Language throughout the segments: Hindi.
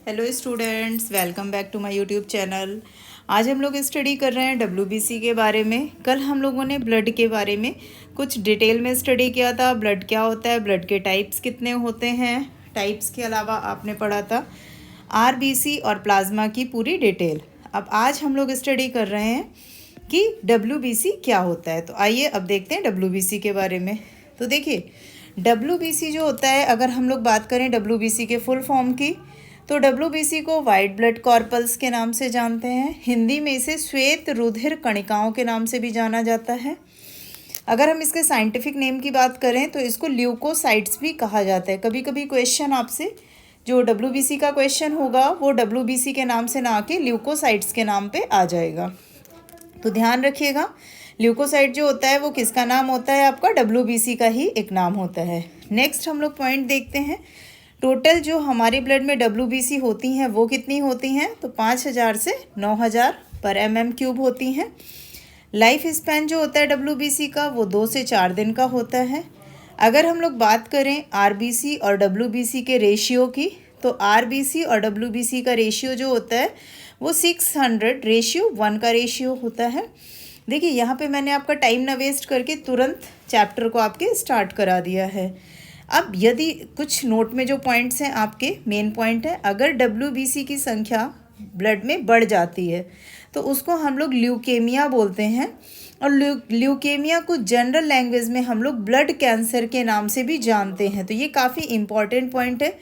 Hello students, welcome back to my YouTube channel. आज हम लोग स्टडी कर रहे हैं डब्ल्यूबीसी के बारे में। कल हम लोगों ने ब्लड के बारे में कुछ डिटेल में स्टडी किया था। ब्लड क्या होता है, ब्लड के टाइप्स कितने होते हैं। टाइप्स के अलावा आपने पढ़ा था आरबीसी और प्लाज्मा की पूरी डिटेल। अब आज हम लोग स्टडी कर रहे हैं कि डब्ल्यूबीसी क्या होता है। तो आइए अब देखते हैं डब्ल्यूबीसी के बारे में। तो देखिए, डब्ल्यूबीसी जो होता है, अगर हम लोग बात करें डब्ल्यूबीसी के फुल फॉर्म की, तो डब्ल्यूबीसी को वाइट ब्लड कॉर्पल्स के नाम से जानते हैं। हिंदी में इसे श्वेत रुधिर कणिकाओं के नाम से भी जाना जाता है। अगर हम इसके साइंटिफिक नेम की बात करें तो इसको ल्यूकोसाइट्स भी कहा जाता है। कभी कभी क्वेश्चन आपसे जो डब्ल्यूबीसी का क्वेश्चन होगा वो डब्ल्यूबीसी के नाम से ना आके ल्यूकोसाइट्स के नाम पे आ जाएगा, तो ध्यान रखिएगा। ल्यूकोसाइट जो होता है वो किसका नाम होता है? आपका डब्ल्यूबीसी का ही एक नाम होता है। नेक्स्ट हम लोग पॉइंट देखते हैं। टोटल जो हमारे ब्लड में डब्ल्यूबीसी होती हैं वो कितनी होती हैं? तो 5000 से 9000 पर mm³ होती हैं। लाइफ स्पैन जो होता है डब्ल्यूबीसी का वो 2 से 4 दिन का होता है। अगर हम लोग बात करें आरबीसी और डब्ल्यूबीसी के रेशियो की, तो आरबीसी और डब्ल्यूबीसी का रेशियो जो होता है वो 600:1 का रेशियो होता है। देखिए, यहाँ पे मैंने आपका टाइम ना वेस्ट करके तुरंत चैप्टर को आपके स्टार्ट करा दिया है। अब यदि कुछ नोट में जो पॉइंट्स हैं आपके मेन पॉइंट है, अगर डब्ल्यूबीसी की संख्या ब्लड में बढ़ जाती है तो उसको हम लोग ल्यूकेमिया बोलते हैं। और ल्यूकेमिया को जनरल लैंग्वेज में हम लोग ब्लड कैंसर के नाम से भी जानते हैं। तो ये काफ़ी इंपॉर्टेंट पॉइंट है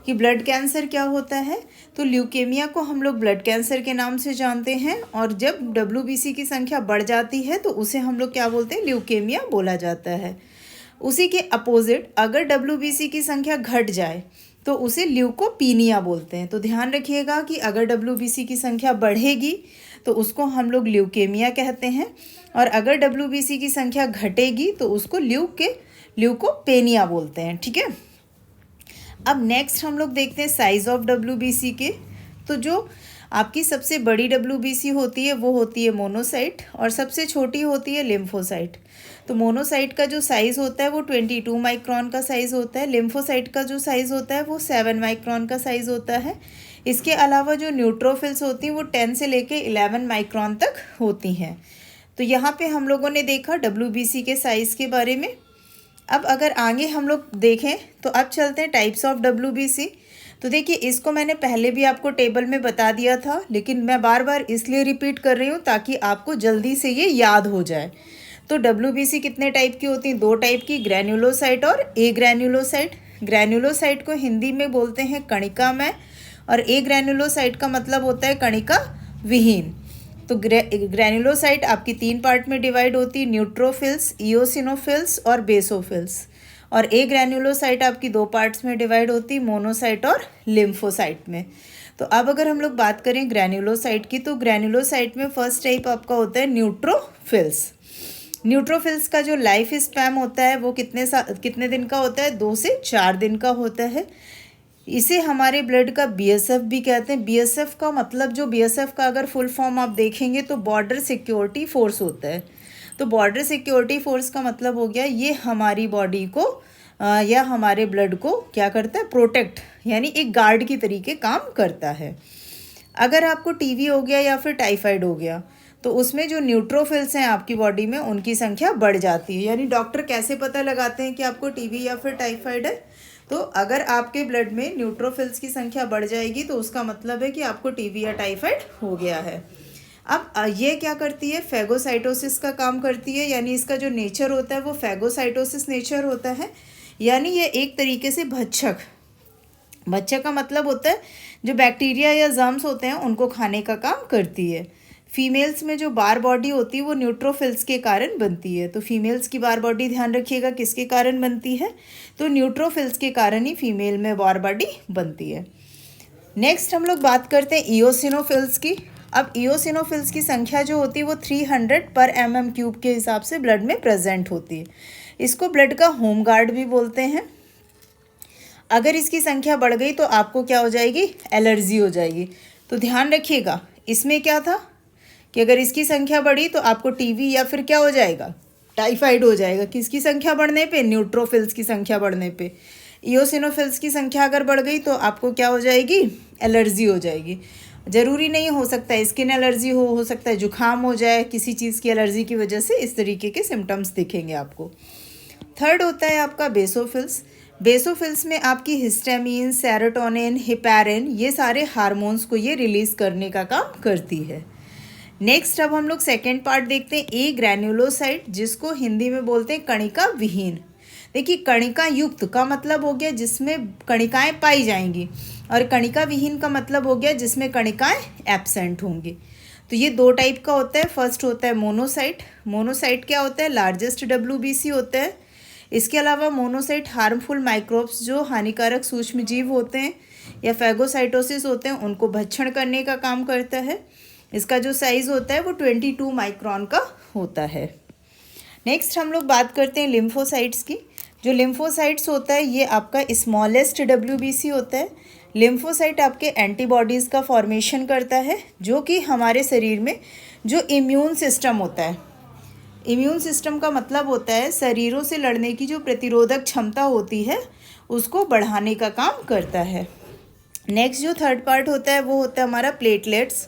कि ब्लड कैंसर क्या होता है। तो ल्यूकेमिया को हम लोग ब्लड कैंसर के नाम से जानते हैं, और जब डब्ल्यूबीसी की संख्या बढ़ जाती है तो उसे हम लोग क्या बोलते हैं? ल्यूकेमिया बोला जाता है। उसी के अपोजिट अगर डब्ल्यूबीसी की संख्या घट जाए तो उसे ल्यूकोपीनिया बोलते हैं। तो ध्यान रखिएगा कि अगर डब्ल्यूबीसी की संख्या बढ़ेगी तो उसको हम लोग ल्यूकेमिया कहते हैं, और अगर डब्ल्यूबीसी की संख्या घटेगी तो उसको ल्यूकोपेनिया बोलते हैं। ठीक है। अब नेक्स्ट हम लोग देखते हैं साइज ऑफ डब्ल्यूबीसी के। तो जो आपकी सबसे बड़ी डब्ल्यूबीसी होती है वो होती है मोनोसाइट, और सबसे छोटी होती है लिम्फोसाइट। तो मोनोसाइट का जो साइज़ होता है वो 22 माइक्रोन का साइज़ होता है। लिम्फोसाइट का जो साइज़ होता है वो 7 माइक्रोन का साइज़ होता है। इसके अलावा जो न्यूट्रोफिल्स होती हैं वो 10 से लेके 11 माइक्रोन तक होती हैं। तो यहाँ पे हम लोगों ने देखा डब्ल्यूबीसी के साइज़ के बारे में। अब अगर आगे हम लोग देखें तो अब चलते हैं टाइप्स ऑफ डब्ल्यूबीसी। तो देखिए, इसको मैंने पहले भी आपको टेबल में बता दिया था, लेकिन मैं बार बार इसलिए रिपीट कर रही हूँ ताकि आपको जल्दी से ये याद हो जाए। तो डब्ल्यूबीसी कितने टाइप की होती हैं? 2 टाइप की, ग्रैन्युलोसाइट और ए ग्रैन्युलोसाइट। ग्रैन्युलोसाइट को हिंदी में बोलते हैं कणिकामय, और ए ग्रैन्युलोसाइट का मतलब होता है कणिका विहीन। तो ग्रैन्युलोसाइट आपकी 3 पार्ट में डिवाइड होती है, न्यूट्रोफिल्स, इओसिनोफिल्स और बेसोफिल्स। और ए ग्रैन्युलोसाइट आपकी 2 पार्ट्स में डिवाइड होती है, मोनोसाइट और लिम्फोसाइट में। तो अब अगर हम लोग बात करें ग्रैन्युलोसाइट की, तो ग्रैन्युलोसाइट में फर्स्ट टाइप आपका होता है न्यूट्रोफिल्स। न्यूट्रोफिल्स का जो लाइफ स्पैन होता है वो कितने दिन का होता है? 2 से 4 दिन का होता है। इसे हमारे ब्लड का बीएसएफ भी कहते हैं। बीएसएफ का मतलब, जो बीएसएफ का अगर फुल फॉर्म आप देखेंगे तो बॉर्डर सिक्योरिटी फोर्स होता है। तो बॉर्डर सिक्योरिटी फोर्स का मतलब हो गया ये हमारी बॉडी को या हमारे ब्लड को क्या करता है? प्रोटेक्ट, यानी एक गार्ड की तरीके काम करता है। अगर आपको टीबी हो गया या फिर टाइफाइड हो गया तो उसमें जो न्यूट्रोफिल्स हैं आपकी बॉडी में उनकी संख्या बढ़ जाती है। यानी डॉक्टर कैसे पता लगाते हैं कि आपको टीबी या फिर टाइफाइड है? तो अगर आपके ब्लड में न्यूट्रोफिल्स की संख्या बढ़ जाएगी तो उसका मतलब है कि आपको टीबी या टाइफाइड हो गया है। अब ये क्या करती है? फैगोसाइटोसिस का काम करती है। यानी इसका जो नेचर होता है वो फैगोसाइटोसिस नेचर होता है। यानी ये एक तरीके से भक्षक का मतलब होता है जो बैक्टीरिया या जर्म्स होते हैं उनको खाने का काम करती है। फीमेल्स में जो बार बॉडी होती है वो न्यूट्रोफिल्स के कारण बनती है। तो फीमेल्स की बार बॉडी ध्यान रखिएगा किसके कारण बनती है? तो न्यूट्रोफिल्स के कारण ही फीमेल में बार बॉडी बनती है। नेक्स्ट हम लोग बात करते हैं इओसिनोफिल्स की। अब इओसिनोफिल्स की संख्या जो होती है वो 300 पर mm³ के हिसाब से ब्लड में प्रेजेंट होती है। इसको ब्लड का होम गार्ड भी बोलते हैं। अगर इसकी संख्या बढ़ गई तो आपको क्या हो जाएगी? एलर्जी हो जाएगी। तो ध्यान रखिएगा, इसमें क्या था कि अगर इसकी संख्या बढ़ी तो आपको टीबी या फिर क्या हो जाएगा? टाइफाइड हो जाएगा। किसकी संख्या बढ़ने पे? न्यूट्रोफिल्स की संख्या बढ़ने पे। इयोसिनोफिल्स की संख्या अगर बढ़ गई तो आपको क्या हो जाएगी, एलर्जी हो जाएगी। ज़रूरी नहीं, हो सकता है स्किन एलर्जी हो सकता है जुकाम हो जाए, किसी चीज़ की एलर्जी की वजह से इस तरीके के सिम्टम्स दिखेंगे आपको। थर्ड होता है आपका बेसोफिल्स। बेसोफिल्स में आपकी हिस्टामिन, सेरोटोनिन, हिपैरिन, ये सारे हार्मोन्स को ये रिलीज़ करने का काम करती है। नेक्स्ट अब हम लोग सेकेंड पार्ट देखते हैं, ए ग्रैन्युलोसाइट, जिसको हिंदी में बोलते हैं कणिका विहीन। देखिए कणिका युक्त का मतलब हो गया जिसमें कणिकाएं पाई जाएंगी, और कणिका विहीन का मतलब हो गया जिसमें कणिकाएं एब्सेंट होंगी। तो ये दो टाइप का होता है। फर्स्ट होता है मोनोसाइट। मोनोसाइट क्या होता है, लार्जेस्ट WBC होता है। इसके अलावा मोनोसाइट हार्मफुल माइक्रोब्स जो हानिकारक सूक्ष्म जीव होते हैं या फैगोसाइटोसिस होते हैं उनको भक्षण करने का काम करता है। इसका जो साइज़ होता है वो 22 माइक्रोन का होता है। नेक्स्ट हम लोग बात करते हैं लिम्फोसाइट्स की। जो लिम्फोसाइट्स होता है ये आपका स्मॉलेस्ट WBC होता है। लिम्फोसाइट आपके एंटीबॉडीज़ का फॉर्मेशन करता है, जो कि हमारे शरीर में जो इम्यून सिस्टम होता है, इम्यून सिस्टम का मतलब होता है शरीरों से लड़ने की जो प्रतिरोधक क्षमता होती है उसको बढ़ाने का काम करता है। नेक्स्ट जो थर्ड पार्ट होता है वो होता है हमारा प्लेटलेट्स।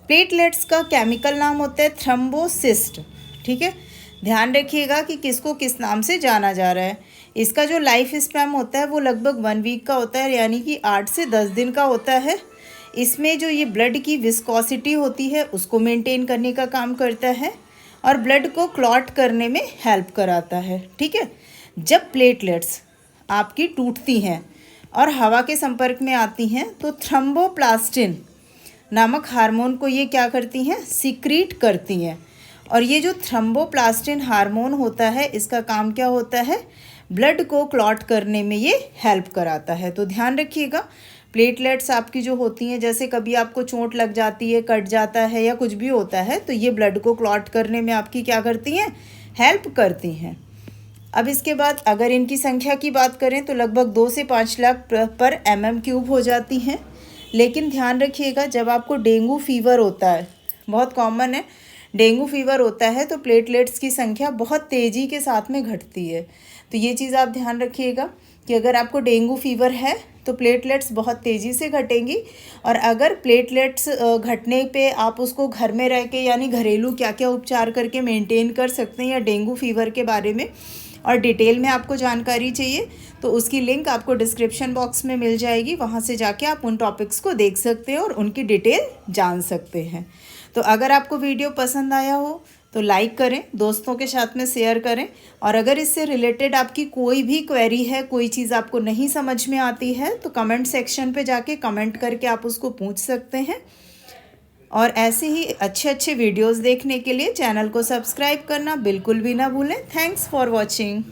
प्लेटलेट्स का केमिकल नाम होता है थ्रोम्बोसिस्ट। ठीक है, ध्यान रखिएगा कि किसको किस नाम से जाना जा रहा है। इसका जो लाइफ स्पैन होता है वो लगभग 1 वीक का होता है, यानी कि 8 से 10 दिन का होता है। इसमें जो ये ब्लड की विस्कोसिटी होती है उसको मेंटेन करने का काम करता है और ब्लड को क्लॉट करने में हेल्प कराता है। ठीक है, जब प्लेटलेट्स आपकी टूटती हैं और हवा के संपर्क में आती हैं तो थ्रोम्बोप्लास्टिन नामक हार्मोन को ये क्या करती हैं, सीक्रीट करती हैं। और ये जो थ्रोम्बोप्लास्टिन हार्मोन होता है इसका काम क्या होता है, ब्लड को क्लॉट करने में ये हेल्प कराता है। तो ध्यान रखिएगा, प्लेटलेट्स आपकी जो होती हैं, जैसे कभी आपको चोट लग जाती है, कट जाता है या कुछ भी होता है, तो ये ब्लड को क्लॉट करने में आपकी क्या करती हैं, हेल्प करती हैं। अब इसके बाद अगर इनकी संख्या की बात करें तो लगभग 2 से 5 लाख पर mm³ हो जाती हैं। लेकिन ध्यान रखिएगा, जब आपको डेंगू फीवर होता है, बहुत कॉमन है, डेंगू फीवर होता है तो प्लेटलेट्स की संख्या बहुत तेज़ी के साथ में घटती है। तो ये चीज़ आप ध्यान रखिएगा कि अगर आपको डेंगू फीवर है तो प्लेटलेट्स बहुत तेज़ी से घटेंगी। और अगर प्लेटलेट्स घटने पे आप उसको घर में रह के यानी घरेलू क्या क्या उपचार करके मेंटेन कर सकते हैं या डेंगू फीवर के बारे में और डिटेल में आपको जानकारी चाहिए तो उसकी लिंक आपको डिस्क्रिप्शन बॉक्स में मिल जाएगी। वहाँ से जाके आप उन टॉपिक्स को देख सकते हैं और उनकी डिटेल जान सकते हैं। तो अगर आपको वीडियो पसंद आया हो तो लाइक करें, दोस्तों के साथ में शेयर करें, और अगर इससे रिलेटेड आपकी कोई भी क्वेरी है, कोई चीज़ आपको नहीं समझ में आती है तो कमेंट सेक्शन पे जाके कमेंट करके आप उसको पूछ सकते हैं। और ऐसे ही अच्छे अच्छे वीडियोस देखने के लिए चैनल को सब्सक्राइब करना बिल्कुल भी ना भूलें। Thanks for watching.